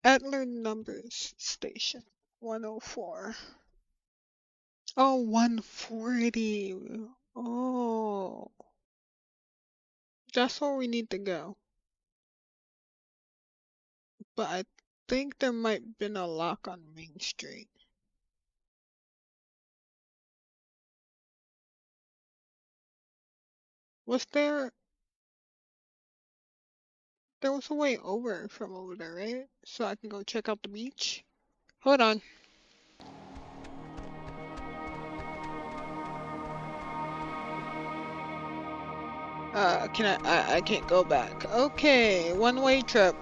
Etler Numbers Station. 104. Oh, 140. Oh, that's where we need to go. But I think there might been a lock on Main Street. Was there? There was a way over from over there, right? So I can go check out the beach. Hold on. I can't go back. Okay, one-way trip.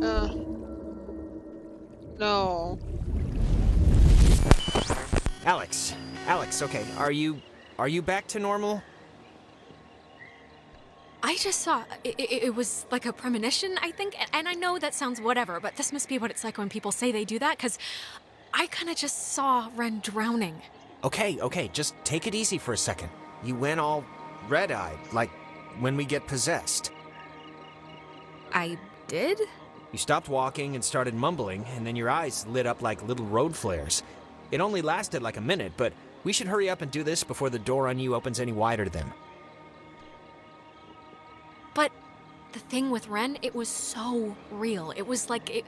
Uh, no. Alex, Alex, okay, are you back to normal? I just saw it was like a premonition, I think, and I know that sounds whatever, but this must be what it's like when people say they do that, because I kind of just saw Ren drowning. Okay, just take it easy for a second. You went all red-eyed, like when we get possessed. I did? You stopped walking and started mumbling, and then your eyes lit up like little road flares. It only lasted like a minute, but we should hurry up and do this before the door on you opens any wider to them. But the thing with Ren, it was so real. It was like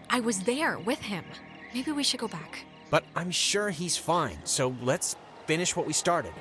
I was there with him. Maybe we should go back. But I'm sure he's fine, so let's finish what we started.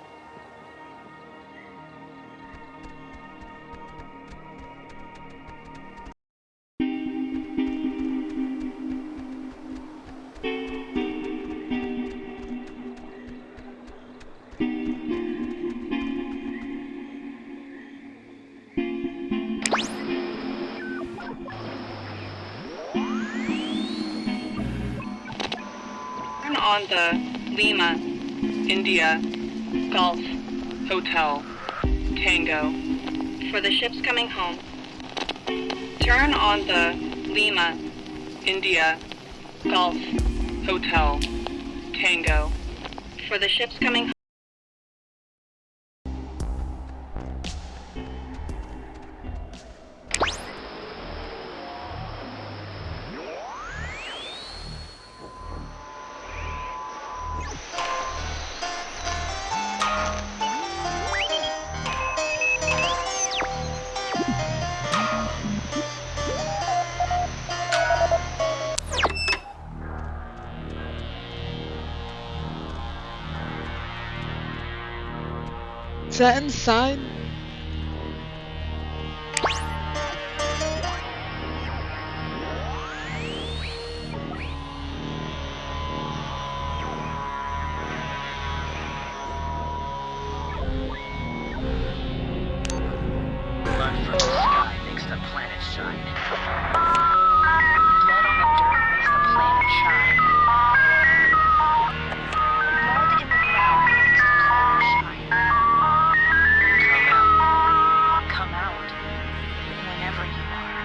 Turn on the Lima, India, Golf, Hotel, Tango. For the ships coming home. Turn on the Lima, India, Golf, Hotel, Tango. For the ships coming home. Is that inside? Blood from the sky makes the planet shine. Blood on the dirt makes the planet shine. Blood in the ground makes the planet shine. Come out, whenever you are.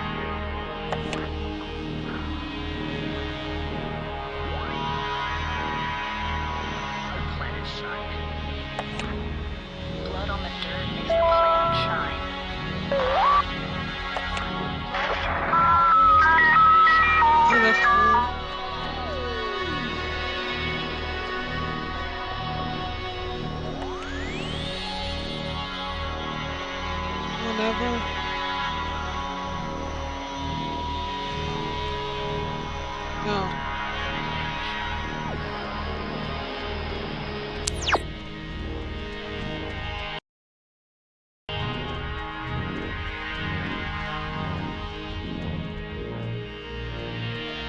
The planet shine. Blood on the dirt makes the planet shine. Oh, that's weird. Whenever. No.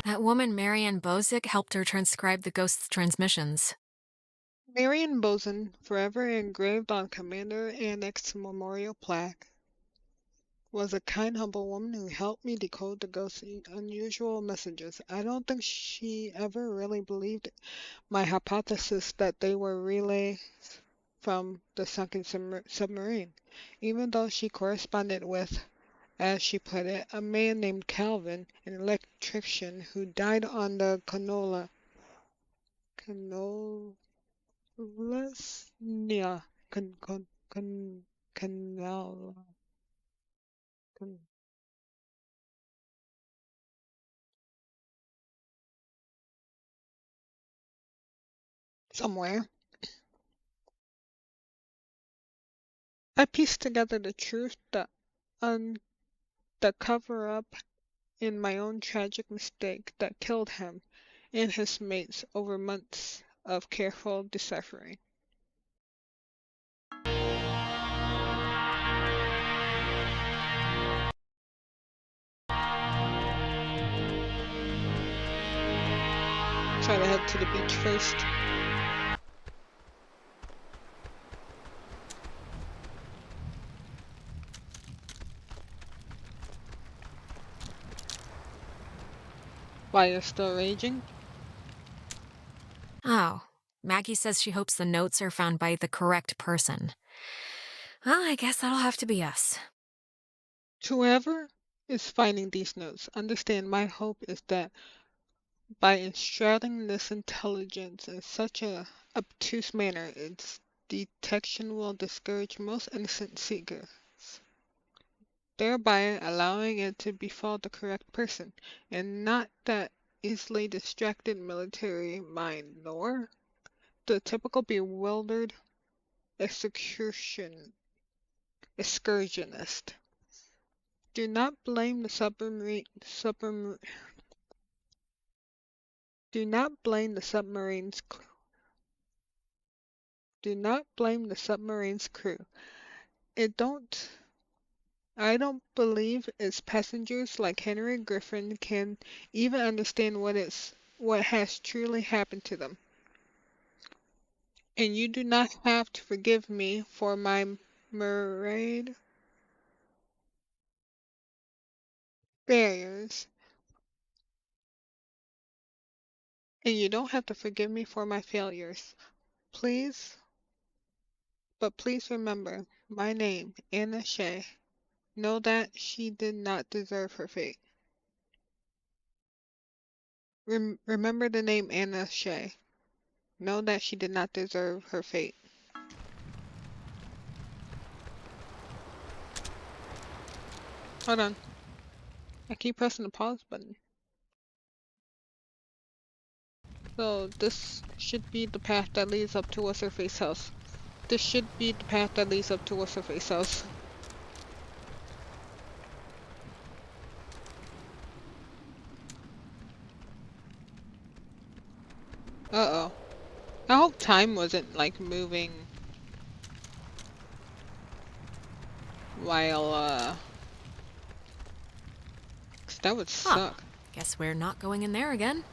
That woman, Marianne Bozick, helped her transcribe the ghost's transmissions. Marion Boson, forever engraved on Commander Annex's memorial plaque, was a kind, humble woman who helped me decode the ghost's unusual messages. I don't think she ever really believed my hypothesis that they were relays from the sunken submarine, even though she corresponded with, as she put it, a man named Calvin, an electrician who died on the Knowlesnia Canal somewhere. I pieced together the truth, the cover up, in my own tragic mistake that killed him and his mates over months of careful deciphering. Try to head to the beach first. Fire still raging? Oh, Maggie says she hopes the notes are found by the correct person. Well, I guess that'll have to be us. Whoever is finding these notes, understand my hope is that by enshrouding this intelligence in such a obtuse manner, its detection will discourage most innocent seekers, thereby allowing it to befall the correct person, and not that easily distracted military mind, nor the typical bewildered excursionist. Do not blame the do not blame the submarine's do not blame the submarine's crew. It don't I don't believe its passengers like Henry Griffin can even understand what has truly happened to them. And you do not have to forgive me for my myriad failures. And you don't have to forgive me for my failures. Please, but please remember my name, Anna Shea. Know that she did not deserve her fate. Remember the name Anna Shea. Know that she did not deserve her fate. Hold on. I keep pressing the pause button. So this should be the path that leads up to what's her face house. This should be the path that leads up to what's her face house. Uh-oh. I hope time wasn't like moving while 'cause that would Huh. suck. Guess we're not going in there again.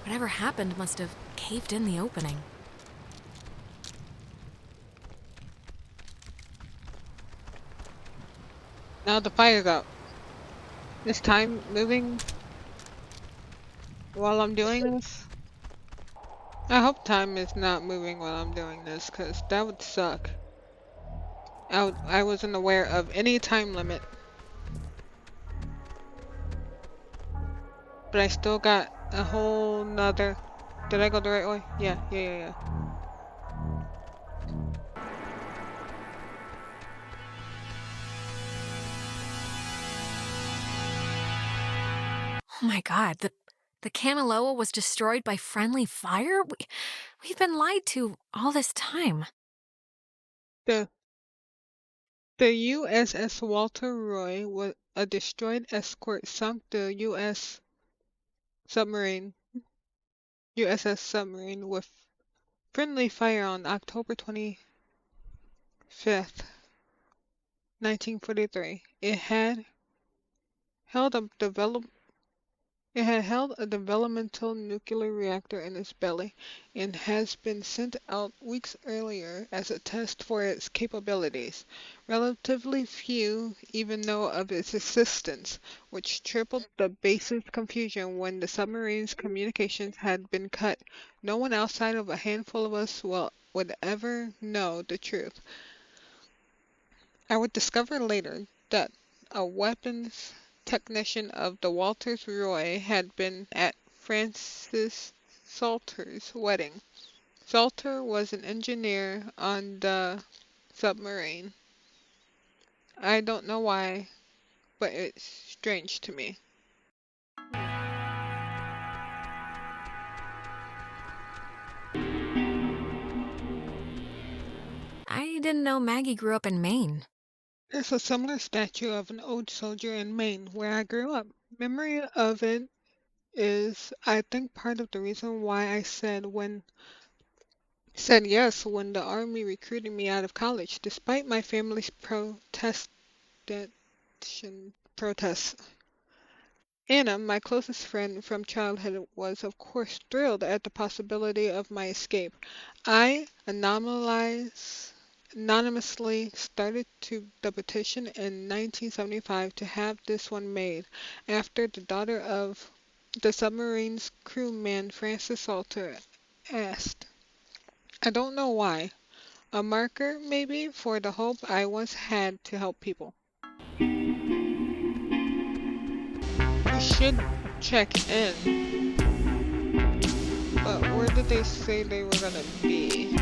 Whatever happened must have caved in the opening. Now the fire's out. Is time moving while I'm doing this? I hope time is not moving while I'm doing this, cause that would suck. I wasn't aware of any time limit. But I still got a whole nother... Did I go the right way? Yeah. Oh my god, the Kanaloa was destroyed by friendly fire? We've been lied to all this time. The USS Walter Roy, was a destroyed escort, sunk the submarine USS submarine with friendly fire on October 25th, 1943. Held a develop It had held a developmental nuclear reactor in its belly and has been sent out weeks earlier as a test for its capabilities. Relatively few even know of its existence, which tripled the base's confusion when the submarine's communications had been cut. No one outside of a handful of us would ever know the truth. I would discover later that a weapons technician of the Walters Roy had been at Francis Salter's wedding. Salter was an engineer on the submarine. I don't know why, but it's strange to me. I didn't know Maggie grew up in Maine. There's a similar statue of an old soldier in Maine, where I grew up. Memory of it is, I think, part of the reason why I said yes when the army recruited me out of college, despite my family's protests. Anna, my closest friend from childhood, was of course thrilled at the possibility of my escape. I anonymously started the petition in 1975 to have this one made, after the daughter of the submarine's crewman Francis Salter asked. I don't know why. A marker, maybe, for the hope I once had to help people. We should check in, but where did they say they were gonna be?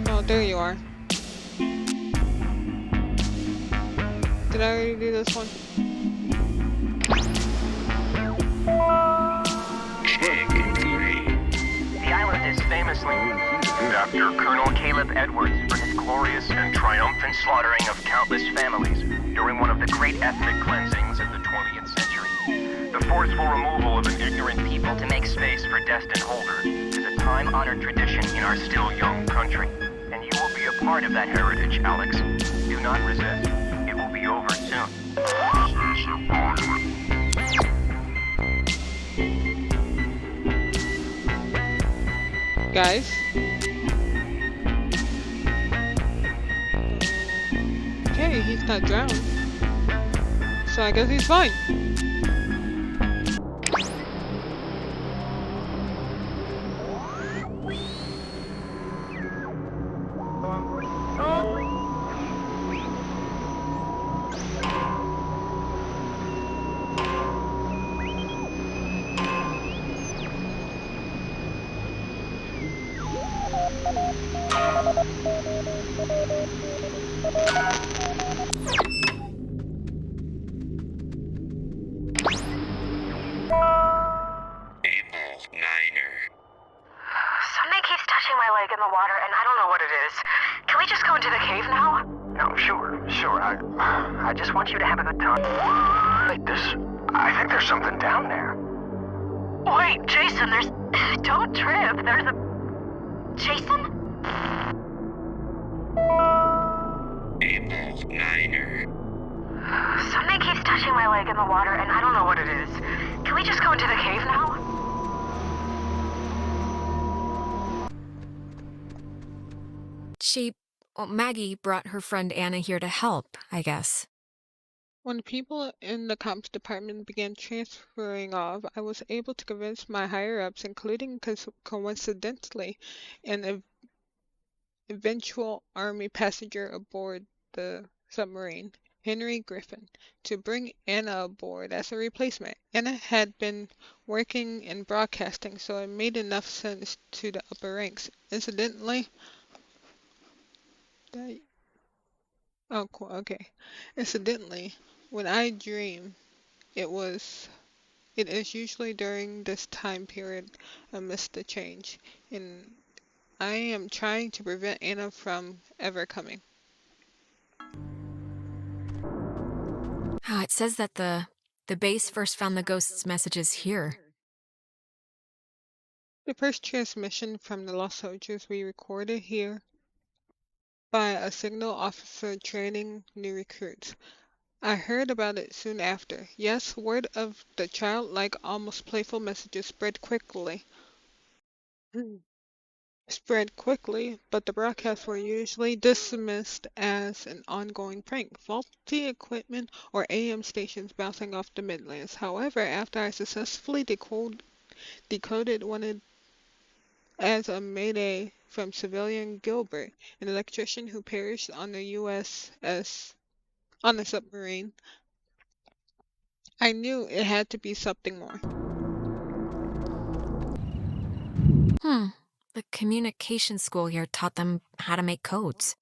Oh, there you are. Did I already do this one? The island is famously named after Colonel Caleb Edwards for his glorious and triumphant slaughtering of countless families during one of the great ethnic cleansings of the 20th century. The forceful removal of an ignorant people to make space for destined holders is a time-honored tradition in our still young country. And you will be a part of that heritage, Alex. Do not resist. It will be over soon. Guys? Okay, he's not drowned. So I guess he's fine. Something keeps touching my leg in the water, and I don't know what it is. Can we just go into the cave now? No, sure. I just want you to have a good time. Wait, I think there's something down there. Wait, Jason, don't trip. There's a... Jason? Something keeps touching my leg in the water, and I don't know what it is. Can we just go into the cave now? Maggie brought her friend Anna here to help, I guess. When people in the comps department began transferring off, I was able to convince my higher-ups, including coincidentally an eventual Army passenger aboard the submarine, Henry Griffin, to bring Anna aboard as a replacement. Anna had been working in broadcasting, so it made enough sense to the upper ranks. Incidentally, oh, cool, okay. Incidentally, when I dream, it is usually during this time period amidst the change, and I am trying to prevent Anna from ever coming. It says that the base first found the ghost's messages here. The first transmission from the lost soldiers we recorded here by a signal officer training new recruits. I heard about it soon after. Yes, word of the childlike, almost playful messages spread quickly. But the broadcasts were usually dismissed as an ongoing prank, faulty equipment, or AM stations bouncing off the Midlands. However, after I successfully decoded one as a mayday from civilian Gilbert, an electrician who perished on the USS on the submarine, I knew it had to be something more. The communication school here taught them how to make codes.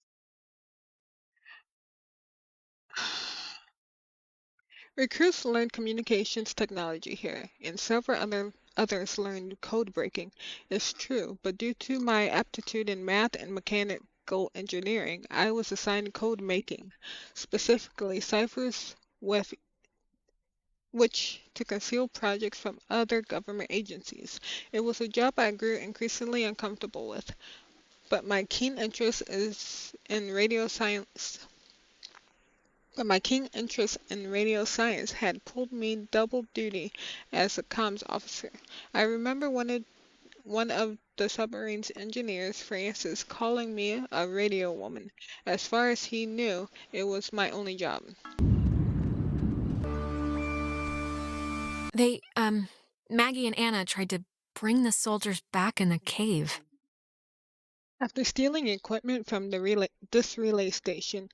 Recruits learned communications technology here, and several others learned code breaking. It's true, but due to my aptitude in math and mechanical engineering, I was assigned code making, specifically ciphers with which to conceal projects from other government agencies. It was a job I grew increasingly uncomfortable with, but my keen interest is in radio science But my keen interest in radio science had pulled me double duty as a comms officer. I remember one of the submarine's engineers, Francis, calling me a radio woman. As far as he knew, it was my only job. They, Maggie and Anna tried to bring the soldiers back in the cave. After stealing equipment from this relay station,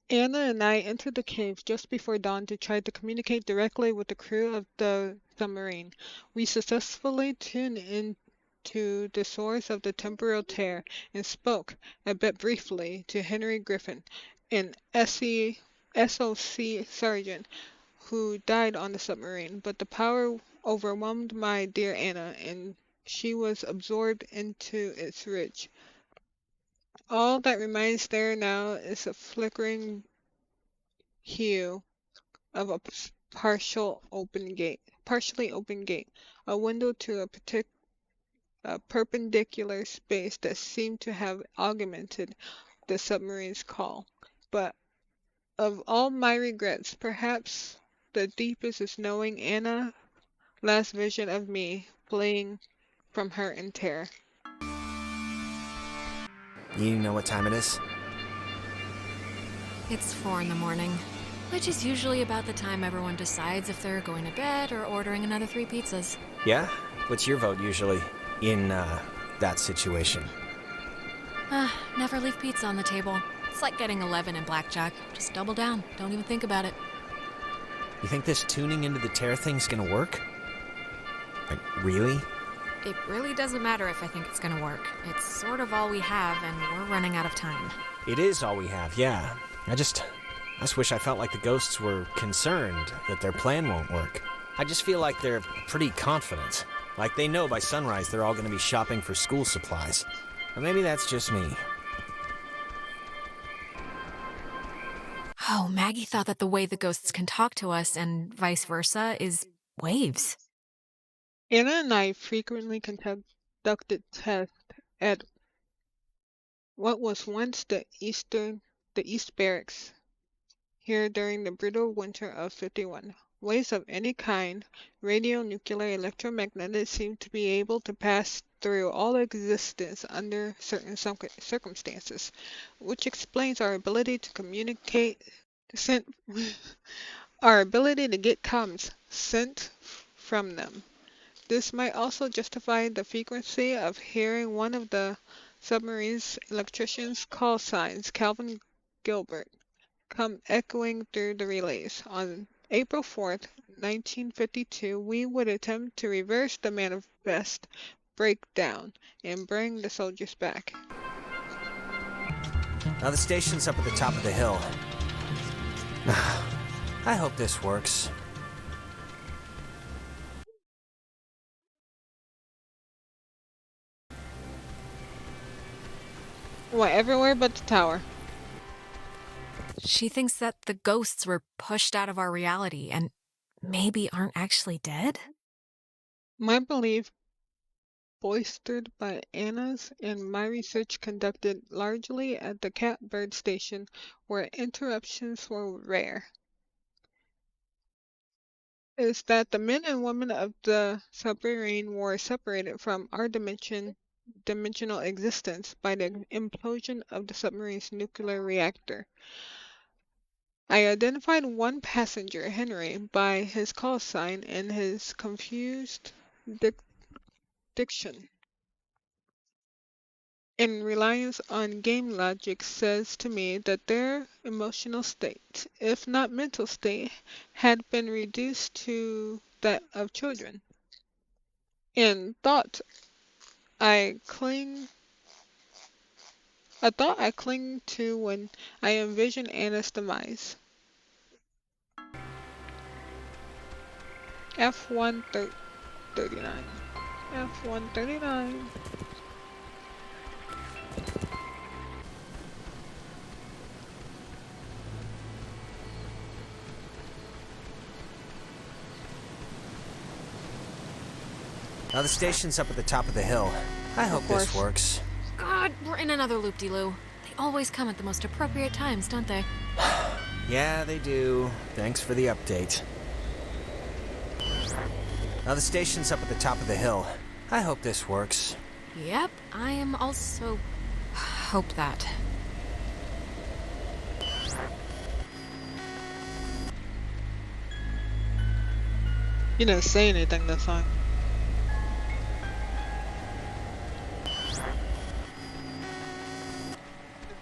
Anna and I entered the cave just before dawn to try to communicate directly with the crew of the submarine. We successfully tuned in to the source of the temporal tear and spoke, a bit briefly, to Henry Griffin, an SOC sergeant who died on the submarine, but the power overwhelmed my dear Anna, and she was absorbed into its ridge. All that remains there now is a flickering hue of a partially open gate, a window to a perpendicular space that seemed to have augmented the submarine's call. But of all my regrets, perhaps the deepest is knowing Anna's last vision of me fleeing from her in terror. You know what time it is? It's 4 in the morning, which is usually about the time everyone decides if they're going to bed or ordering another 3 pizzas. Yeah? What's your vote usually in, that situation? Never leave pizza on the table. It's like getting 11 in blackjack. Just double down. Don't even think about it. You think this tuning into the tear thing's gonna work? Like, really? It really doesn't matter if I think it's gonna work. It's sort of all we have, and we're running out of time. It is all we have, yeah. I just wish I felt like the ghosts were concerned that their plan won't work. I just feel like they're pretty confident. Like they know by sunrise they're all gonna be shopping for school supplies. Or maybe that's just me. Oh, Maggie thought that the way the ghosts can talk to us and vice versa is waves. Anna and I frequently conducted tests at what was once the East Barracks here during the brutal winter of '51. Waves of any kind, radio, nuclear, electromagnetic, seemed to be able to pass through all existence under certain circumstances, which explains our ability to communicate, sent, our ability to get comms sent from them. This might also justify the frequency of hearing one of the submarine's electrician's call signs, Calvin Gilbert, come echoing through the relays. On April 4th, 1952, we would attempt to reverse the manifest breakdown and bring the soldiers back. Now the station's up at the top of the hill. I hope this works. What, everywhere but the tower? She thinks that the ghosts were pushed out of our reality and maybe aren't actually dead? My belief, bolstered by Anna's and my research conducted largely at the Catbird station, where interruptions were rare, is that the men and women of the submarine were separated from our dimensional existence by the implosion of the submarine's nuclear reactor. I identified one passenger, Henry, by his call sign and his confused diction. and reliance on game logic says to me that their emotional state, if not mental state, had been reduced to that of children. And I thought I cling to when I envision Anna's demise. F139. F139. Now the station's up at the top of the hill. I hope this course. works. God, we're in another loop-de-loo. They always come at the most appropriate times, don't they? Yeah, they do. Thanks for the update. Now the station's up at the top of the hill. I hope this works. Yep, I am also... hope that. You didn't say anything this time.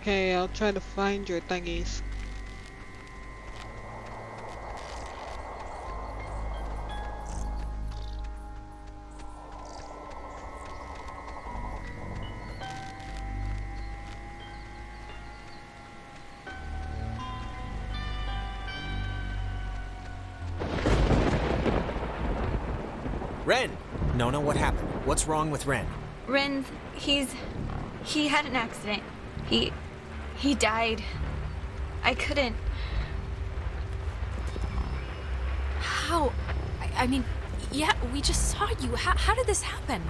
Okay, I'll try to find your thingies. Ren! Nona, what happened? What's wrong with Ren? Ren, he had an accident. He died. I couldn't. How? I mean, yeah, we just saw you. How did this happen?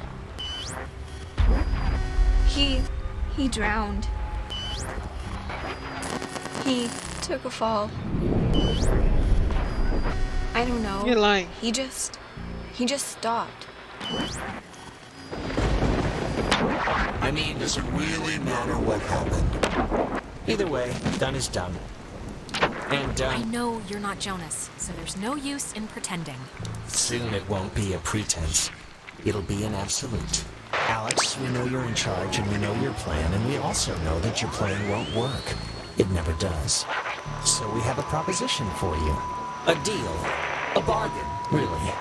He drowned. He took a fall. I don't know. You're lying. He just stopped. I mean, does it really matter what happened? Either way, done is done. And, I know you're not Jonas, so there's no use in pretending. soon it won't be a pretense. It'll be an absolute. Alex, we know you're in charge and we know your plan, and we also know that your plan won't work. It never does. So we have a proposition for you. A deal. A bargain, really.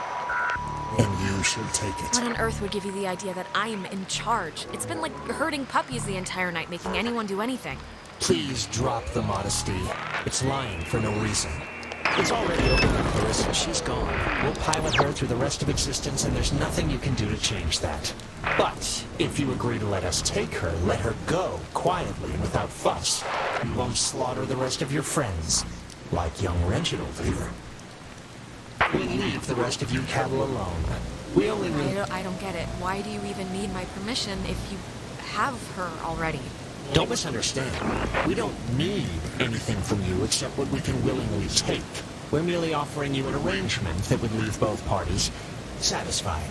And you should take it. What on earth would give you the idea that I'm in charge? It's been like herding puppies the entire night, making anyone do anything. Please drop the modesty. It's lying for no reason. It's already over with Clarissa. She's gone. We'll pilot her through the rest of existence, and there's nothing you can do to change that. But if you agree to let us take her, let her go, quietly, without fuss. You won't slaughter the rest of your friends, like young Reginald here. We leave the rest of you cattle alone. We only I don't get it. Why do you even need my permission if you have her already? Don't misunderstand. We don't need anything from you except what we can willingly take. We're merely offering you an arrangement that would leave both parties satisfied.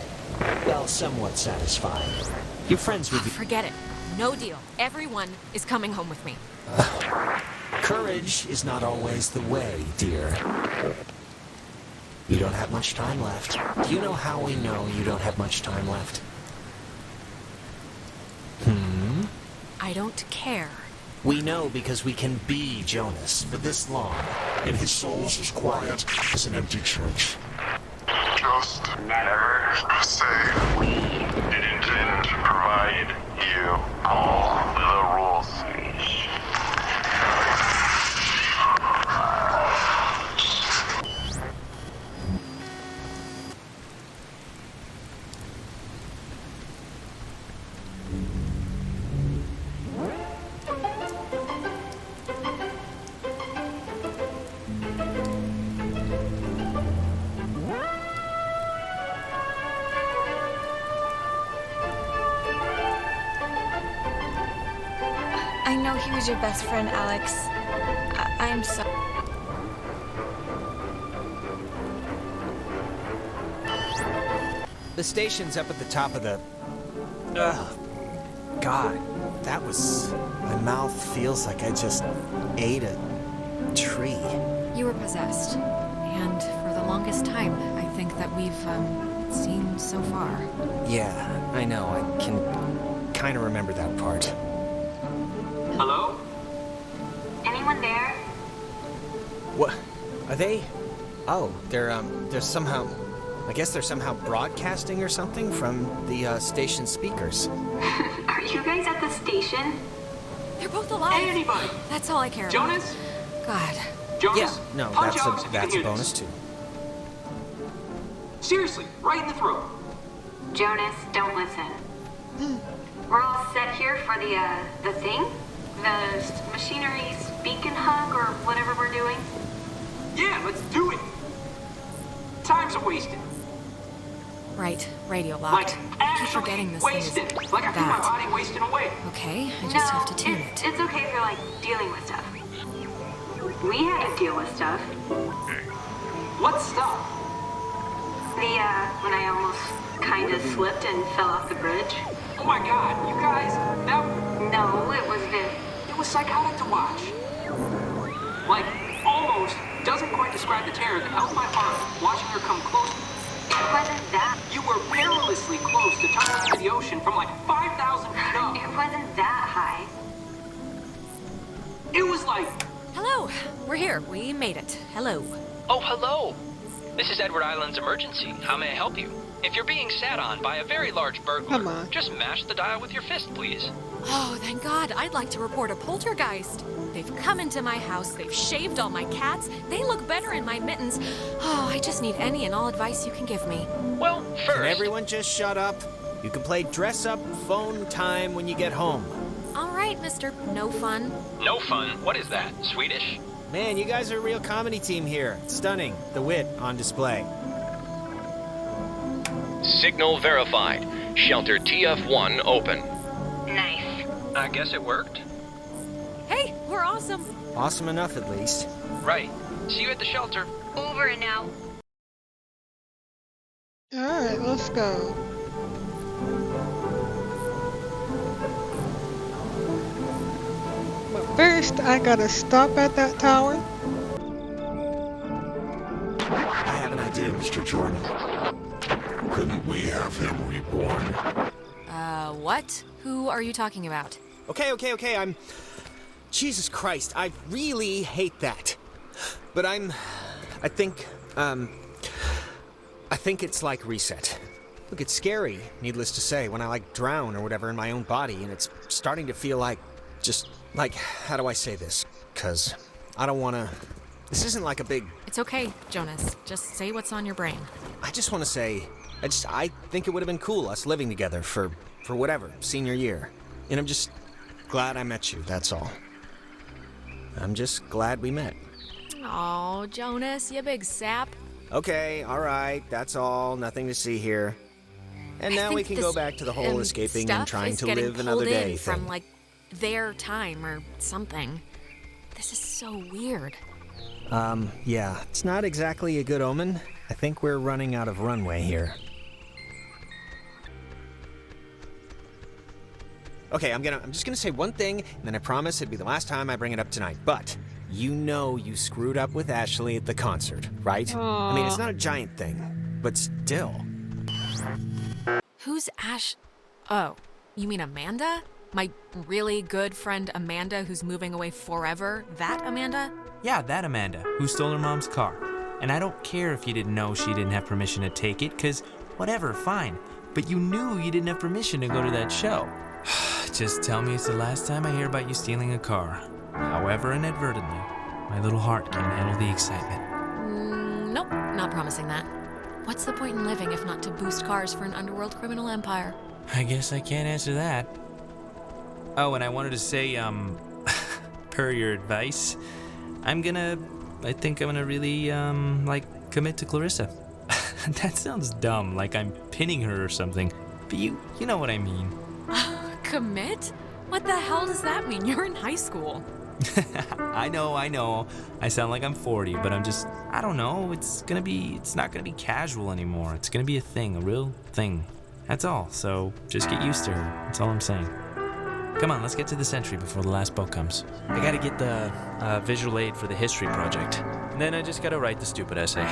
Well, somewhat satisfied. Your friends would be... Forget it. No deal. Everyone is coming home with me. Courage is not always the way, dear. You don't have much time left. Do you know how we know you don't have much time left? I don't care. We know because we can be Jonas for this long, and his soul's as quiet as an empty church. Just never say we didn't provide you all the rules. I know he was your best friend, Alex. I'm so... The station's up at the top of the... Ugh. God, that was... My mouth feels like I just ate a tree. You were possessed. And for the longest time, I think that we've, seen so far. Yeah, I know. I can kind of remember that part. Hello? Anyone there? What? Are they? Oh, they're somehow... I guess they're somehow broadcasting or something from the station speakers. Are you guys at the station? They're both alive. Hey, anybody? That's all I care Jonas? about. God. Jonas? Yeah, no, punch that's Alex if you can a hear bonus this. too. Seriously, right in the throat. Jonas, don't listen. We're all set here for the thing? The machinery speak and hug or whatever we're doing? Yeah, let's do it. Time's a wasted. Right, radio Like, locked. I keep actually forgetting this thing is wasted. Like I feel my that. body wasting away. Okay, I just No, have to tune it. it's okay if you're like dealing with stuff. We had to deal with stuff. What stuff? When I almost kind of slipped and fell off the bridge. Oh my god, you guys, that... No, it was It was psychotic to watch. Like, almost doesn't quite describe the terror that held my heart watching her come close. It wasn't that. You were perilously close to tumbling into the ocean from like 5,000 feet up. It wasn't that high. It was like... Hello, we're here. We made it. Hello. Oh, hello. This is Edward Island's emergency. How may I help you? If you're being sat on by a very large burglar, Come on. just mash the dial with your fist, please. Oh, thank God. I'd like to report a poltergeist. They've come into my house. They've shaved all my cats. They look better in my mittens. Oh, I just need any and all advice you can give me. Well, first... Can everyone just shut up? You can play dress-up phone time when you get home. All right, Mr. No Fun. No fun? What is that? Swedish? Man, you guys are a real comedy team here. Stunning. The wit on display. Signal verified. Shelter TF1 open. Nice. I guess it worked. Hey, we're awesome. Awesome enough, at least. Right. See you at the shelter. Over and out. Alright, let's go. But first, I gotta stop at that tower. I have an idea. Mr. Jordan, couldn't we have him reborn? What? Who are you talking about? Okay, I'm... Jesus Christ, I really hate that. But I think it's like reset. Look, it's scary, needless to say, when I like drown or whatever in my own body, and it's starting to feel like, just, like, how do I say this? 'Cause I don't wanna... This isn't like a big... It's okay, Jonas. Just say what's on your brain. I just want to say, I think it would have been cool us living together for whatever, senior year. And I'm just glad I met you, that's all. I'm just glad we met. Oh, Jonas, you big sap. Okay, all right, that's all, nothing to see here. And now we can go back to the whole escaping and trying to live another day from, thing. like, their time or something. This is so weird. Yeah, it's not exactly a good omen. I think we're running out of runway here. Okay, I'm just gonna say one thing, and then I promise it'll be the last time I bring it up tonight. But you know you screwed up with Ashley at the concert, right? I mean, it's not a giant thing, but still. Who's Ash? Oh, you mean Amanda? My really good friend Amanda who's moving away forever? That Amanda? Yeah, that Amanda, who stole her mom's car. And I don't care if you didn't know she didn't have permission to take it, 'cause whatever, fine. But you knew you didn't have permission to go to that show. Just tell me it's the last time I hear about you stealing a car. However inadvertently, my little heart can't handle the excitement. Nope, not promising that. What's the point in living if not to boost cars for an underworld criminal empire? I guess I can't answer that. Oh, and I wanted to say, per your advice, I think I'm gonna really, commit to Clarissa. That sounds dumb, like I'm pinning her or something. But you know what I mean. Commit? What the hell does that mean? You're in high school. I know. I sound like I'm 40, but I don't know. It's not gonna be casual anymore. It's gonna be a thing, a real thing. That's all, so just get used to her. That's all I'm saying. Come on, let's get to the Sentry before the last boat comes. I gotta get the visual aid for the history project. And then I just gotta write the stupid essay.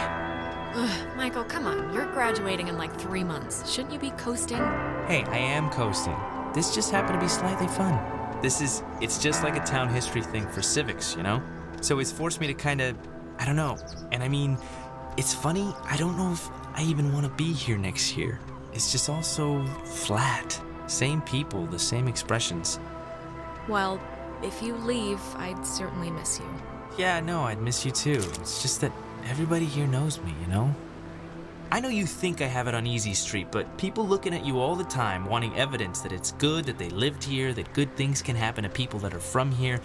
Ugh, Michael, come on. You're graduating in like 3 months. Shouldn't you be coasting? Hey, I am coasting. This just happened to be slightly fun. It's just like a town history thing for civics, you know? So it's forced me to kind of, I don't know. And I mean, it's funny, I don't know if I even want to be here next year. It's just all so flat. Same people, the same expressions. Well, if you leave, I'd certainly miss you. Yeah, no, I'd miss you too. It's just that everybody here knows me, you know? I know you think I have it on easy street, but people looking at you all the time, wanting evidence that it's good, that they lived here, that good things can happen to people that are from here,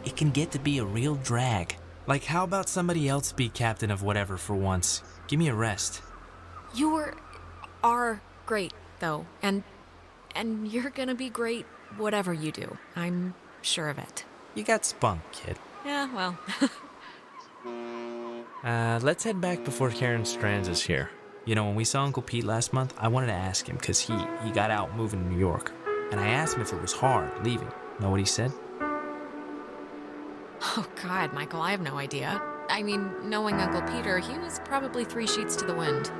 it can get to be a real drag. Like, how about somebody else be captain of whatever for once? Give me a rest. You are great, though, and you're gonna be great whatever you do. I'm sure of it. You got spunk, kid. Yeah, well. Let's head back before Karen Strands is here. You know, when we saw Uncle Pete last month, I wanted to ask him because he got out moving to New York. And I asked him if it was hard leaving. Know what he said? Oh, God, Michael, I have no idea. I mean, knowing Uncle Peter, he was probably 3 sheets to the wind.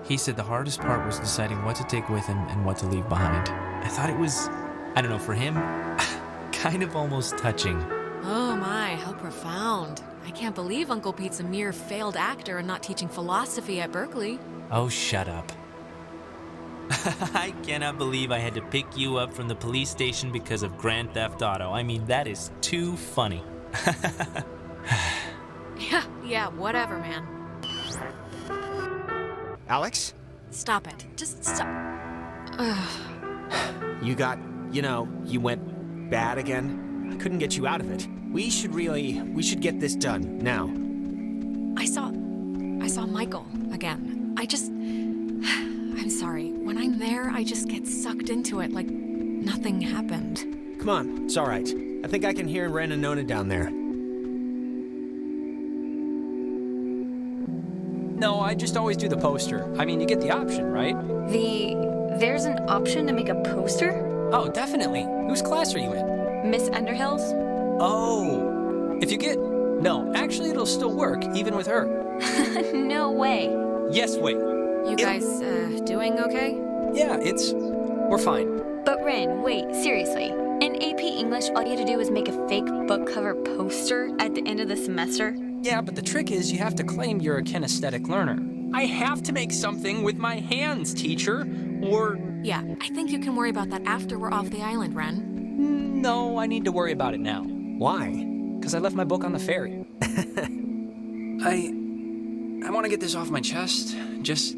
He said the hardest part was deciding what to take with him and what to leave behind. I thought it was, I don't know, for him, kind of almost touching. Oh my, how profound. I can't believe Uncle Pete's a mere failed actor and not teaching philosophy at Berkeley. Oh, shut up. I cannot believe I had to pick you up from the police station because of Grand Theft Auto. I mean, that is too funny. Yeah, whatever, man. Alex? Stop it. Just stop. You went bad again. I couldn't get you out of it. We should get this done, now. I saw Michael again. I'm sorry. When I'm there, I just get sucked into it like nothing happened. Come on, it's all right. I think I can hear Ren and Nona down there. No, I just always do the poster. I mean, you get the option, right? There's an option to make a poster? Oh, definitely. Whose class are you in? Miss Underhill's? Oh. If you get... No, actually, it'll still work, even with her. No way. Yes, wait. You guys, doing okay? Yeah, we're fine. But Ren, wait, seriously. In AP English, all you had to do was make a fake book cover poster at the end of the semester? Yeah, but the trick is you have to claim you're a kinesthetic learner. I have to make something with my hands, teacher, or... Yeah, I think you can worry about that after we're off the island, Ren. No, I need to worry about it now. Why? Because I left my book on the ferry. I want to get this off my chest. Just...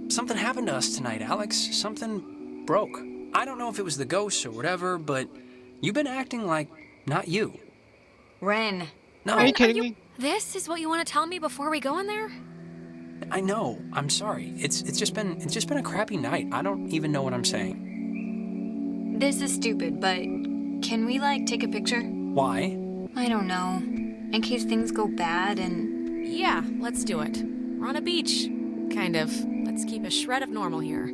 Something happened to us tonight, Alex. Something broke. I don't know if it was the ghosts or whatever, but you've been acting like not you. Ren. No. Are you kidding me? This is what you want to tell me before we go in there? I know. I'm sorry. It's just been a crappy night. I don't even know what I'm saying. This is stupid, but can we, take a picture? Why? I don't know. In case things go bad and... Yeah, let's do it. We're on a beach. Kind of. Let's keep a shred of normal here.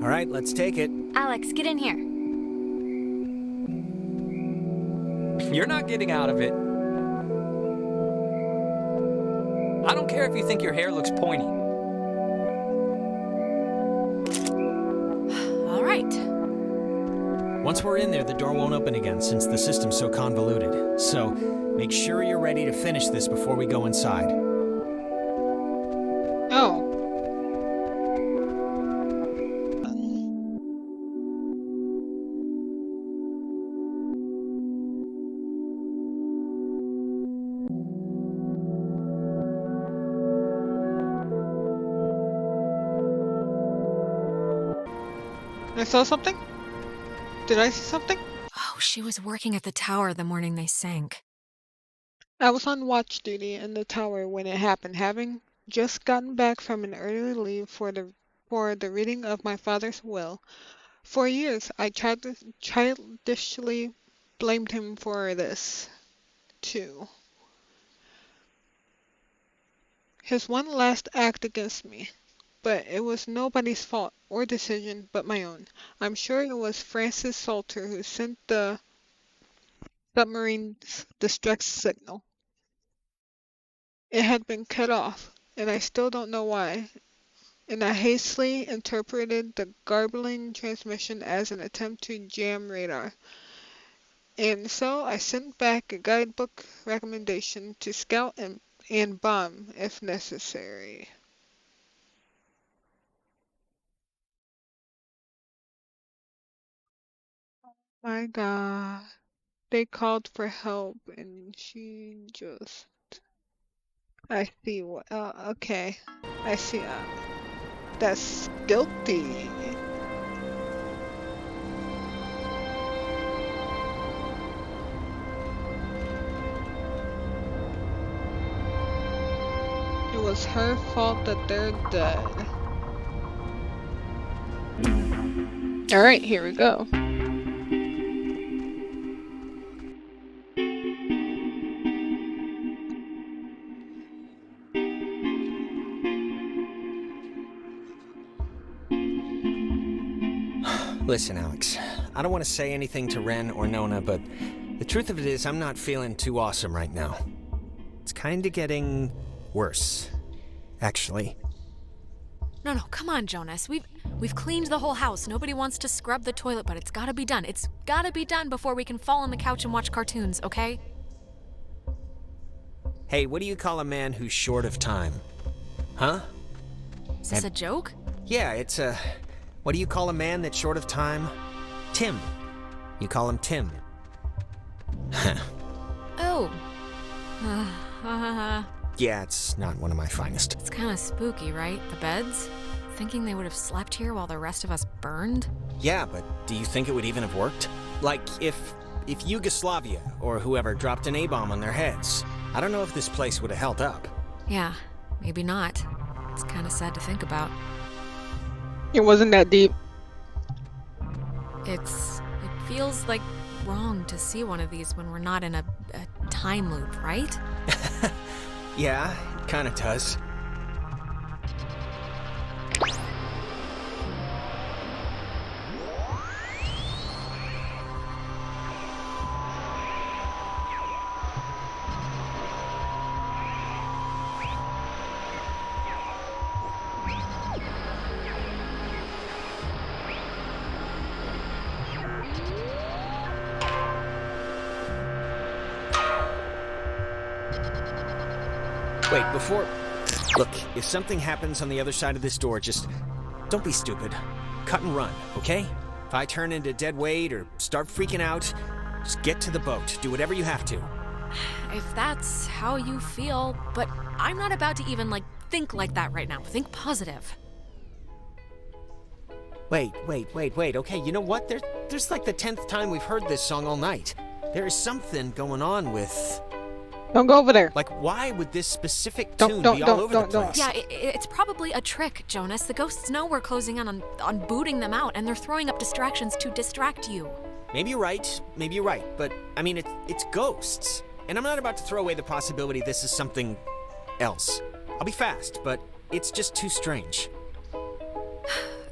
All right, let's take it. Alex, get in here. You're not getting out of it. I don't care if you think your hair looks pointy. All right. Once we're in there, the door won't open again since the system's so convoluted. So, make sure you're ready to finish this before we go inside. Oh. I saw something? Did I see something? Oh, she was working at the tower the morning they sank. I was on watch duty in the tower when it happened, having just gotten back from an early leave for the reading of my father's will. For years, I childishly blamed him for this, too. His one last act against me. But it was nobody's fault or decision but my own. I'm sure it was Francis Salter who sent the submarine's distress signal. It had been cut off, and I still don't know why. and I hastily interpreted the garbling transmission as an attempt to jam radar. And so I sent back a guidebook recommendation to scout and bomb if necessary. My God. They called for help and she just... I see what... okay. I see. That's guilty. It was her fault that they're dead. Alright, here we go. Listen, Alex, I don't want to say anything to Ren or Nona, but the truth of it is I'm not feeling too awesome right now. It's kinda getting worse, actually. No, come on, Jonas. We've cleaned the whole house. Nobody wants to scrub the toilet, but it's gotta be done. It's gotta be done before we can fall on the couch and watch cartoons, okay? Hey, what do you call a man who's short of time? Huh? Is this a joke? Yeah, it's a... What do you call a man that's short of time? Tim. You call him Tim. Oh. Yeah, it's not one of my finest. It's kind of spooky, right? The beds? Thinking they would have slept here while the rest of us burned? Yeah, but do you think it would even have worked? Like, if Yugoslavia or whoever dropped an A-bomb on their heads, I don't know if this place would have held up. Yeah, maybe not. It's kind of sad to think about. It wasn't that deep. It feels like wrong to see one of these when we're not in a time loop, right? Yeah, it kinda does. Wait, before... Look, if something happens on the other side of this door, just don't be stupid. Cut and run, okay? If I turn into dead weight or start freaking out, just get to the boat. Do whatever you have to. If that's how you feel, but I'm not about to even, think like that right now. Think positive. Wait. Okay, you know what? There's like the 10th time we've heard this song all night. There is something going on with... Don't go over there. Like, why would this specific tune be all over the place? Yeah, it's probably a trick, Jonas. The ghosts know we're closing in on booting them out, and they're throwing up distractions to distract you. Maybe you're right, but, I mean, it's ghosts. And I'm not about to throw away the possibility this is something else. I'll be fast, but it's just too strange.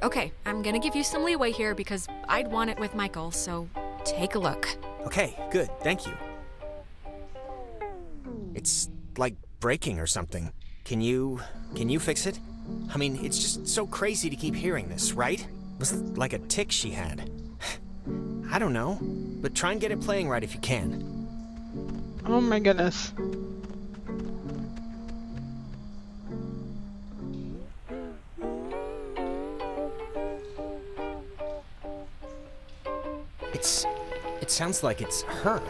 Okay, I'm gonna give you some leeway here because I'd want it with Michael, so take a look. Okay, good, thank you. It's like breaking or something. Can you fix it? I mean, it's just so crazy to keep hearing this, right? It was like a tick she had. I don't know, but try and get it playing right if you can. Oh my goodness. It sounds like it's her,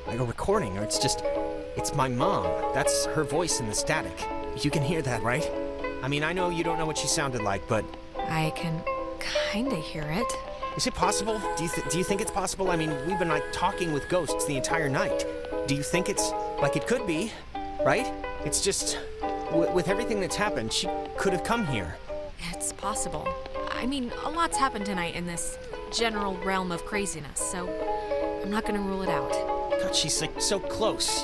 like a recording, or it's my mom. That's her voice in the static. You can hear that, right? I mean, I know you don't know what she sounded like, but... I can kinda hear it. Is it possible? Do you think it's possible? I mean, we've been talking with ghosts the entire night. Do you think it's it could be, right? It's just with everything that's happened, she could have come here. It's possible. I mean, a lot's happened tonight in this general realm of craziness, so I'm not gonna rule it out. God, she's so close.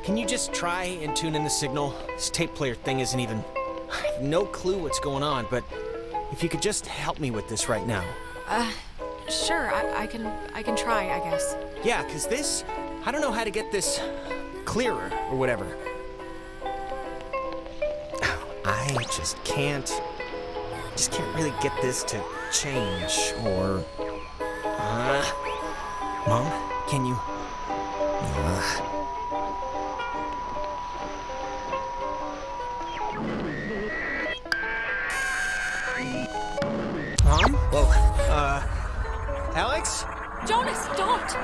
Can you just try and tune in the signal? This tape player thing isn't even... I have no clue what's going on, but if you could just help me with this right now. Sure, I can try, I guess. Yeah, 'cause this... I don't know how to get this clearer or whatever. I just can't just can't really get this to change, or... Mom, can you... Mom? Whoa, Alex? Jonas, don't!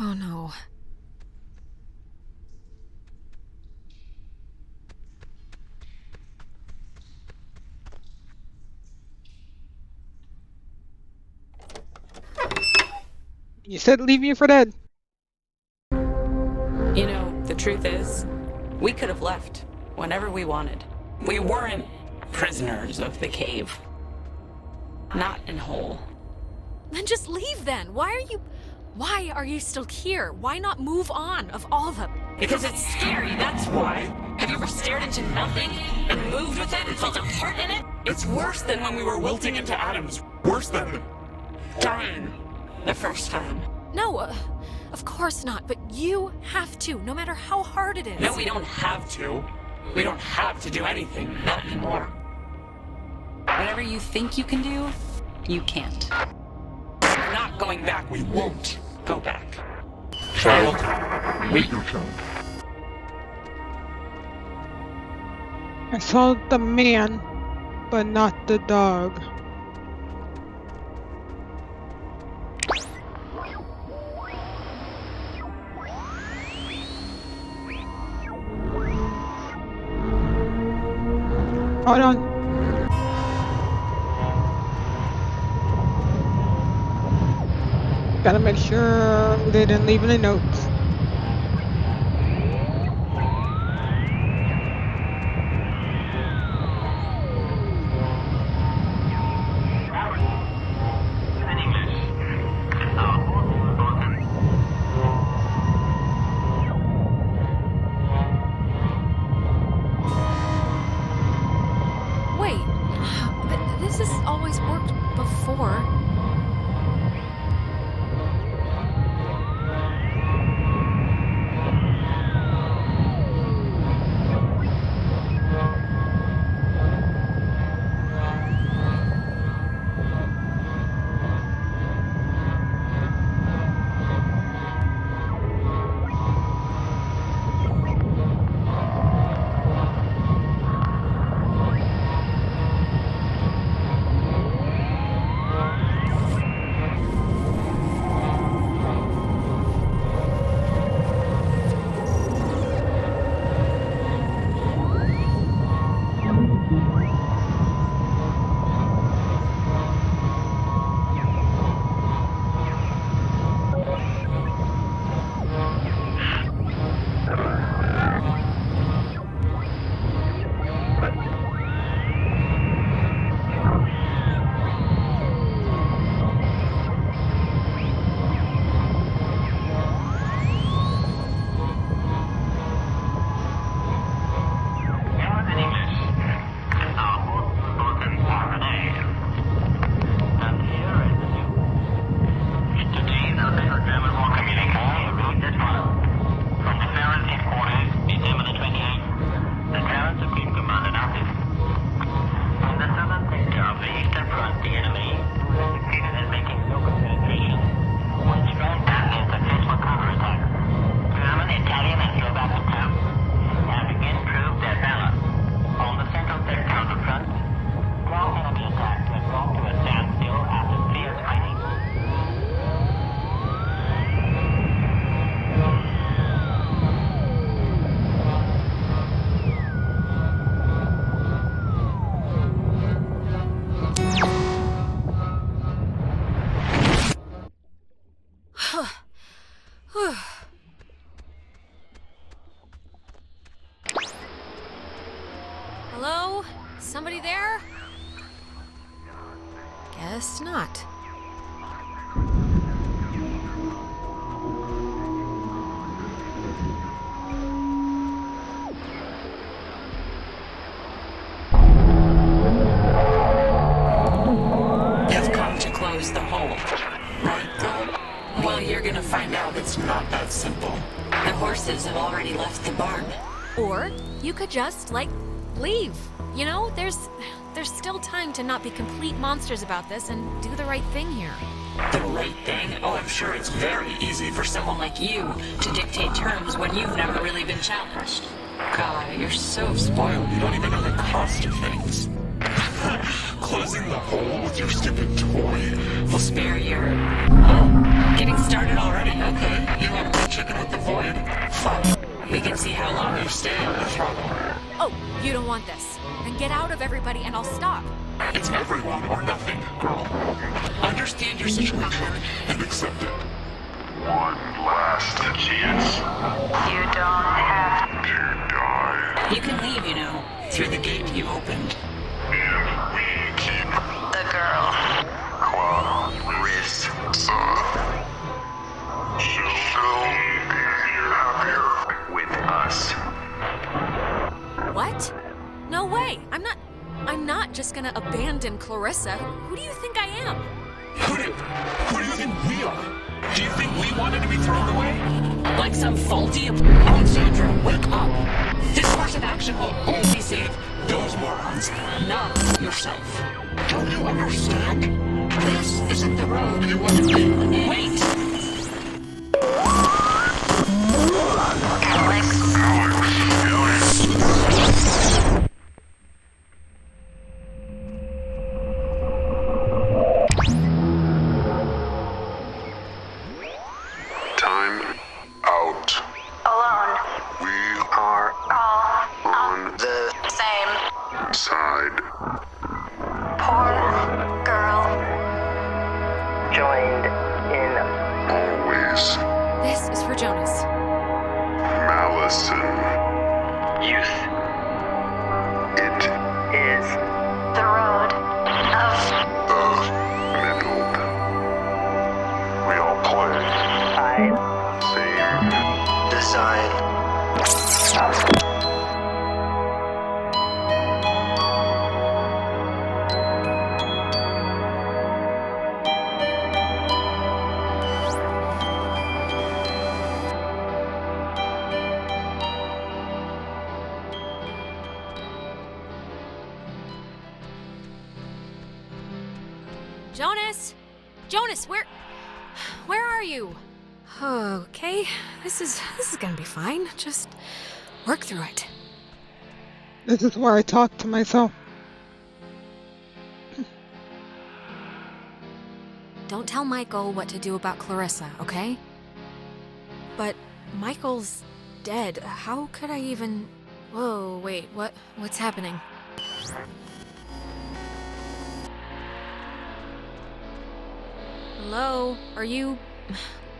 Oh no. You said leave me for dead. You know, the truth is, we could have left whenever we wanted. We weren't prisoners of the cave. Not in whole. Then just leave then. Why are you still here? Why not move on of all the... Because it's scary, that's why. Have you ever stared into nothing and moved with it and felt a heart in it? It's worse than when we were wilting into atoms. Worse than dying the first time. No, of course not, but you have to, no matter how hard it is. No, we don't have to. We don't have to do anything, not anymore. Whatever you think you can do, you can't. We're not going back. We won't go back. Child, wait your turn. I saw the man, but not the dog. Hold on. Gotta make sure they didn't leave any notes. Wait, this has always worked before. Hello? Somebody there? Guess not. You've come to close the hole, right? Well, you're gonna find out it's not that simple. The horses have already left the barn. Or you could just, leave. You know, there's still time to not be complete monsters about this and do the right thing here. The right thing? Oh, I'm sure it's very easy for someone like you to dictate terms when you've never really been challenged. God, you're so spoiled. You don't even know the cost of things. Closing the hole with your stupid toy. We'll spare your... getting started already. Okay, you want to play chicken with the void? Fine. We can see how long you stay on the throne. Oh, you don't want this. Then get out of everybody and I'll stop. It's everyone or nothing, girl. Understand your situation and accept it. One last chance. You don't have To die. You can leave, you know, through the gate you opened. And we keep the girl. Clarissa. She'll be happier With us. What? No way. I'm not just gonna abandon Clarissa. Who do you think I am? Who do you think we are? Do you think we wanted to be thrown away? Like some faulty... Alexandra, wake up! This course of action will only save Those morons. not yourself. Don't you understand? This isn't the road you want to be. Wait! Time out. Alone. We are All on the same. side. Poor girl. Joined in. Always. This is for Jonas. Malice and Youth. it Is. The road of middled. We all play. I. Same. Design. Jonas! Jonas, where are you? Okay, this is gonna be fine. Just work through it. This is where I talk to myself. Don't tell Michael what to do about Clarissa, okay? But Michael's dead. How could I even... Whoa, wait, what's happening? Hello? Are you...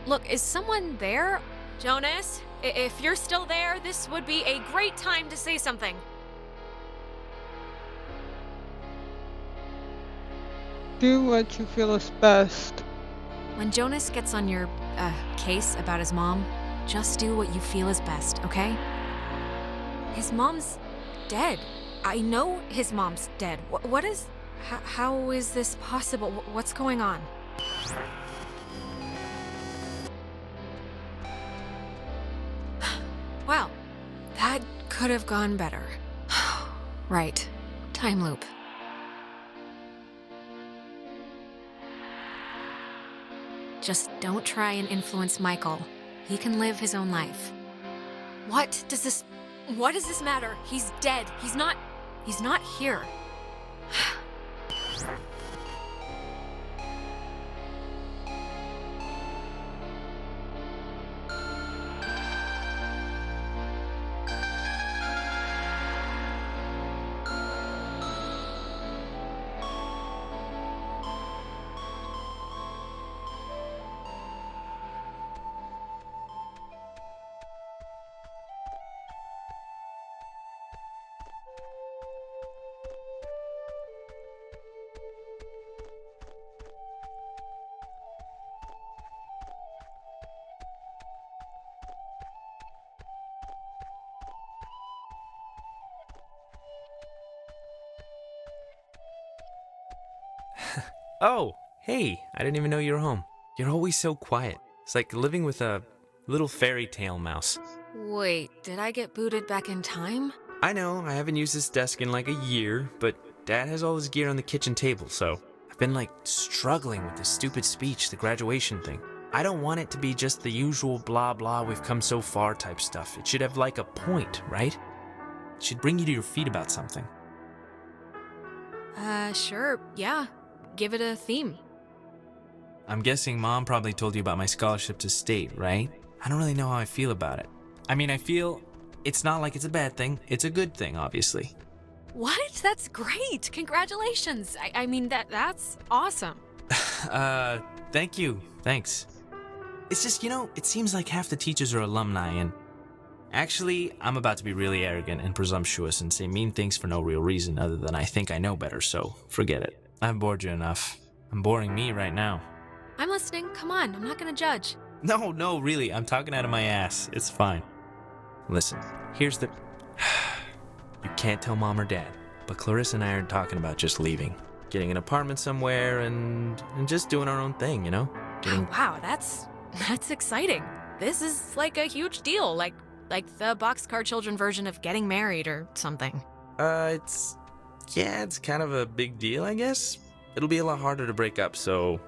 Look, is someone there? Jonas? If you're still there, this would be a great time to say something. Do what you feel is best. When Jonas gets on your, case about his mom, just do what you feel is best, okay? His mom's dead. I know his mom's dead. What is... How is this possible? What's going on? Well, that could have gone better. Right. Time loop. Just don't try and influence Michael. He can live his own life. What does this matter? He's dead. He's not here. Oh, hey, I didn't even know you were home. You're always so quiet. It's like living with a Little fairy tale mouse. Wait, did I get booted back in time? I know, I haven't used this desk in like a year, but Dad has all his gear on the kitchen table, so I've been like struggling with this stupid speech, the graduation thing. I don't want it to be just the usual blah blah we've come so far type stuff. It should have like a point, right? It should bring you to your feet about something. Sure, yeah. Give it a theme. I'm guessing Mom probably told you about my scholarship to state, right? I don't really know how I feel about it. I mean, I feel it's not like it's a bad thing. It's a good thing, obviously. What? That's great! Congratulations! I mean, that's awesome. Thank you. Thanks. It's just, it seems like half the teachers are alumni, and actually, I'm about to be really arrogant and presumptuous and say mean things for no real reason other than I think I know better, so forget it. I've bored you enough. I'm boring me right now. I'm listening. Come on, I'm not gonna judge. No, really, I'm talking out of my ass. It's fine. Listen, here's the... You can't tell Mom or Dad, but Clarissa and I are talking about just leaving. Getting an apartment somewhere and just doing our own thing, Getting... Oh, wow, that's exciting. This is like a huge deal, like the Boxcar Children version of getting married or something. It's kind of a big deal, I guess. It'll be a lot harder to break up, so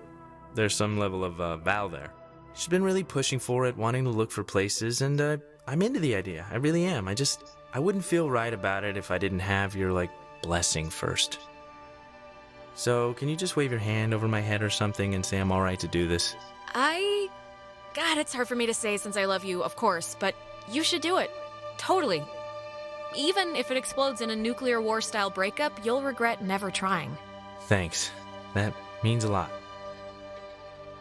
there's some level of vow there. She's been really pushing for it, wanting to look for places, and I'm into the idea. I really am. I wouldn't feel right about it if I didn't have your, blessing first. So, can you just wave your hand over my head or something and say I'm alright to do this? God, it's hard for me to say since I love you, of course, but you should do it. Totally. Even if it explodes in a nuclear war-style breakup, you'll regret never trying. Thanks. That means a lot.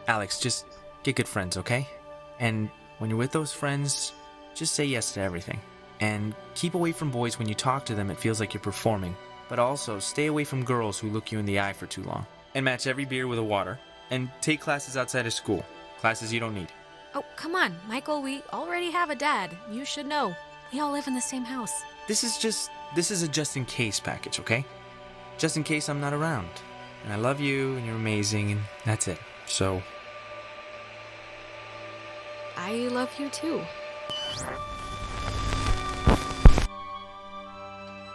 Alex, just get good friends, okay? And when you're with those friends, just say yes to everything. And keep away from boys when you talk to them, it feels like you're performing. But also, stay away from girls who look you in the eye for too long. And match every beer with a water. And take classes outside of school. Classes you don't need. Oh, come on, Michael, we already have a dad. You should know. We all live in the same house. This is a just-in-case package, okay? Just in case I'm not around. And I love you, and you're amazing, and that's it. So... I love you too.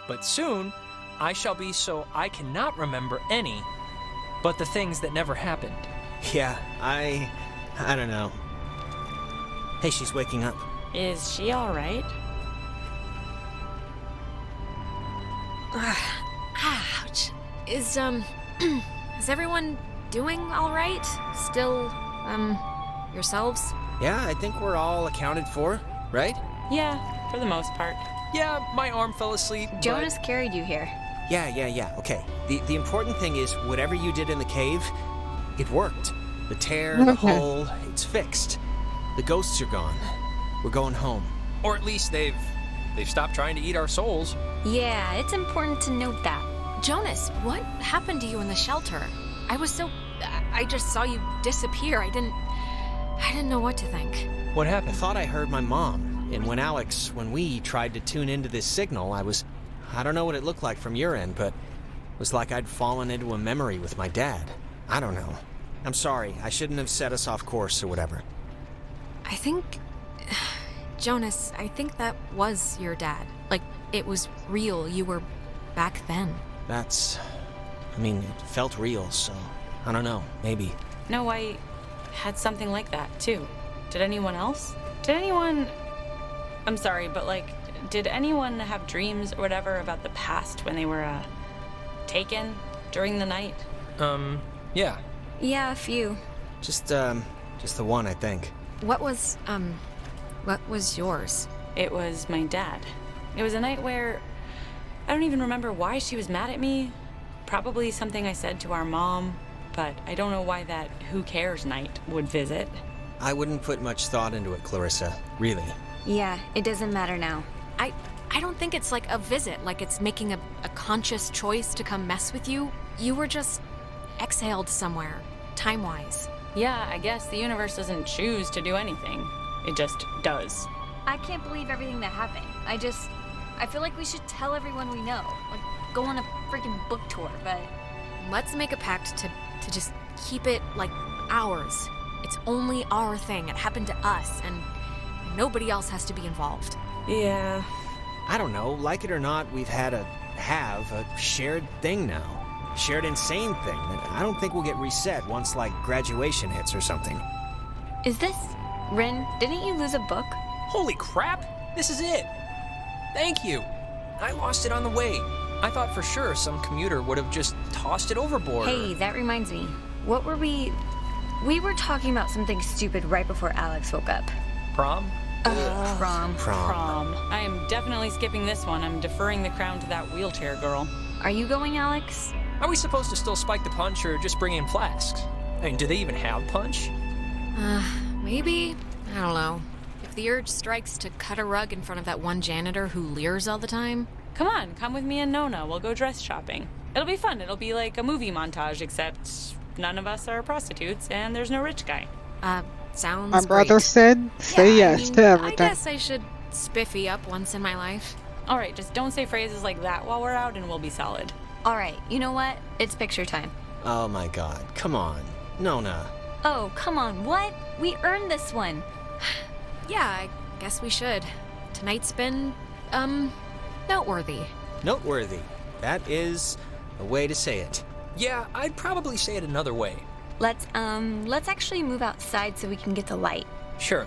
But soon, I shall be so I cannot remember any but the things that never happened. Yeah, I don't know. Hey, she's waking up. Is she alright? Ouch. Is everyone doing alright? Still, yourselves? Yeah, I think we're all accounted for, right? Yeah, for the most part. Yeah, my arm fell asleep, Jonas carried you here. Yeah, okay. The important thing is, whatever you did in the cave, it worked. The tear, the hole, it's fixed. The ghosts are gone. We're going home. Or at least they've stopped trying to eat our souls. Yeah, it's important to note that. Jonas, what happened to you in the shelter? I just saw you disappear. I didn't know what to think. What happened? I thought I heard my mom, and when we tried to tune into this signal, I don't know what it looked like from your end, but it was like I'd fallen into a memory with my dad. I don't know. I'm sorry, I shouldn't have set us off course or whatever. Jonas, I think that was your dad. Like, it was real. You were back then. It felt real, so I don't know, maybe. No, I had something like that, too. Did anyone else? I'm sorry, but did anyone have dreams or whatever about the past when they were, taken during the night? Yeah. Yeah, a few. Just the one, I think. What was yours? It was my dad. It was a night where I don't even remember why she was mad at me. Probably something I said to our mom, but I don't know why that who cares night would visit. I wouldn't put much thought into it, Clarissa. Really. Yeah, it doesn't matter now. I don't think it's like a visit, like it's making a conscious choice to come mess with you. You were just exhaled somewhere, time-wise. Yeah, I guess the universe doesn't choose to do anything. It just does. I can't believe everything that happened. I feel like we should tell everyone we know. Like, go on a freaking book tour, but... Let's make a pact to just keep it, ours. It's only our thing. It happened to us, and Nobody else has to be involved. Yeah. I don't know, like it or not, we've had a shared thing now. Shared insane thing that I don't think will get reset once, like, graduation hits or something. Is this... Ren, didn't you lose a book? Holy crap! This is it! Thank you! I lost it on the way. I thought for sure some commuter would have just tossed it overboard. Hey, that reminds me. What were we... We were talking about something stupid right before Alex woke up. Prom? Prom. I am definitely skipping this one. I'm deferring the crown to that wheelchair girl. Are you going, Alex? Are we supposed to still spike the punch or just bring in flasks? I mean, do they even have punch? Maybe? I don't know. If the urge strikes to cut a rug in front of that one janitor who leers all the time. Come on, come with me and Nona. We'll go dress shopping. It'll be fun. It'll be like a movie montage, except none of us are prostitutes and there's no rich guy. Sounds My brother great. said, say yes to everything. I guess I should spiffy up once in my life. All right, just don't say phrases like that while we're out and we'll be solid. All right, you know what? It's picture time. Oh my god, come on. Nona. Oh, come on, what? We earned this one. Yeah, I guess we should. Tonight's been, noteworthy. Noteworthy. That is a way to say it. Yeah, I'd probably say it another way. Let's actually move outside so we can get the light. Sure.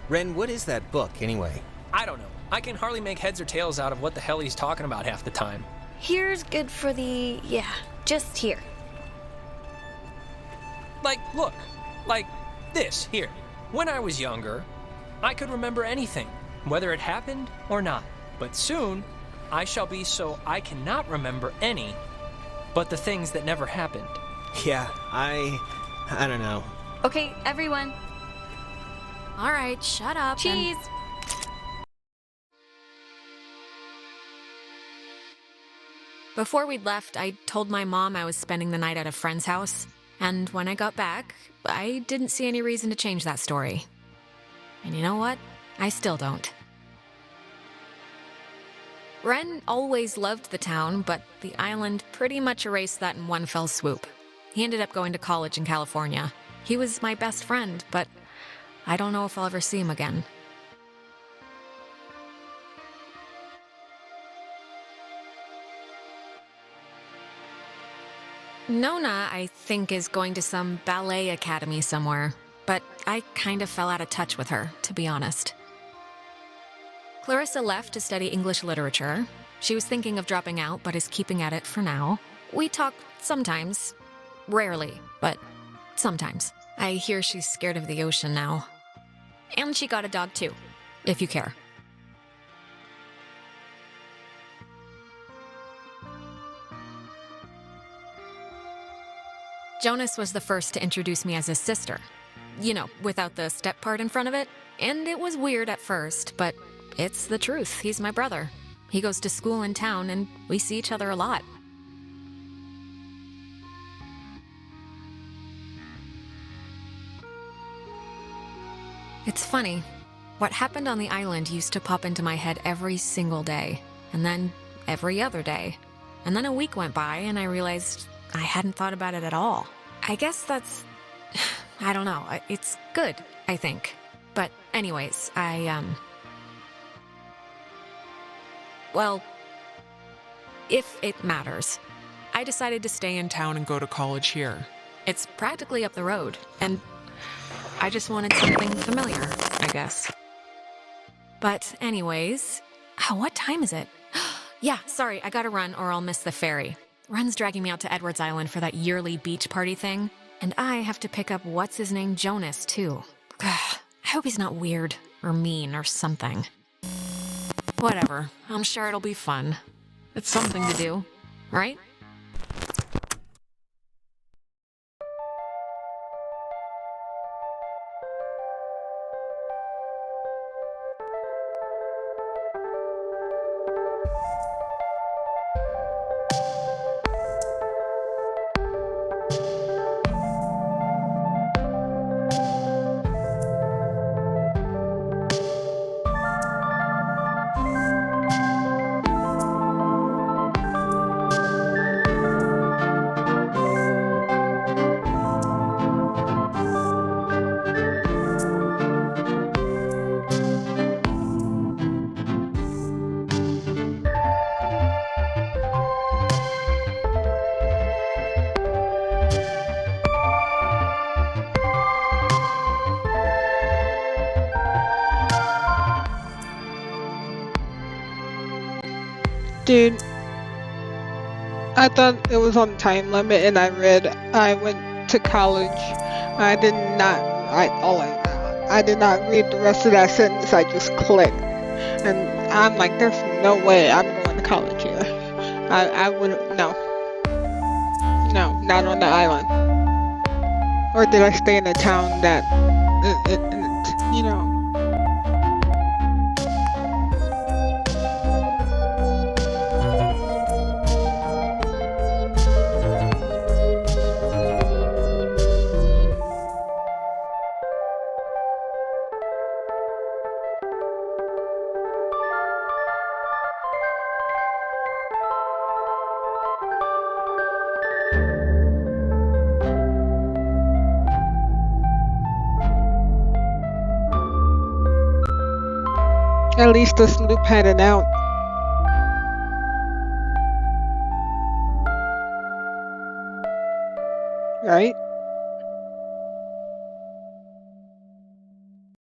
Ren, what is that book, anyway? I don't know. I can hardly make heads or tails out of what the hell he's talking about half the time. Here's good for the... yeah, just here. Like, look. Like, this, here. When I was younger, I could remember anything, whether it happened or not. But soon, I shall be so I cannot remember any, but the things that never happened. Yeah, I don't know. Okay, everyone. All right, shut up. Cheese! Before we'd left, I told my mom I was spending the night at a friend's house, and when I got back, I didn't see any reason to change that story. And you know what? I still don't. Ren always loved the town, but the island pretty much erased that in one fell swoop. He ended up going to college in California. He was my best friend, but I don't know if I'll ever see him again. Nona, I think, is going to some ballet academy somewhere, but I kind of fell out of touch with her, to be honest. Clarissa left to study English literature. She was thinking of dropping out, but is keeping at it for now. We talk sometimes. Rarely, but sometimes. I hear she's scared of the ocean now. And she got a dog too, if you care. Jonas was the first to introduce me as his sister. You know, without the step part in front of it. And it was weird at first, but it's the truth. He's my brother. He goes to school in town, and we see each other a lot. It's funny. What happened on the island used to pop into my head every single day, and then every other day. And then a week went by, and I realized I hadn't thought about it at all. I guess that's... I don't know. It's good, I think. But anyways, well, if it matters, I decided to stay in town and go to college here. It's practically up the road, and I just wanted something familiar, I guess. But anyways, what time is it? Yeah, sorry, I gotta run or I'll miss the ferry. Ren's dragging me out to Edwards Island for that yearly beach party thing, and I have to pick up what's-his-name Jonas, too. I hope he's not weird or mean or something. Whatever, I'm sure it'll be fun. It's something to do, right? Dude, I thought it was on time limit, and I went to college. I did not. I did not read the rest of that sentence. I just clicked, and I'm like, there's no way I'm going to college here. I wouldn't. No, no, not on the island. Or did I stay in a town that, you know? At least this loop had an out. Right?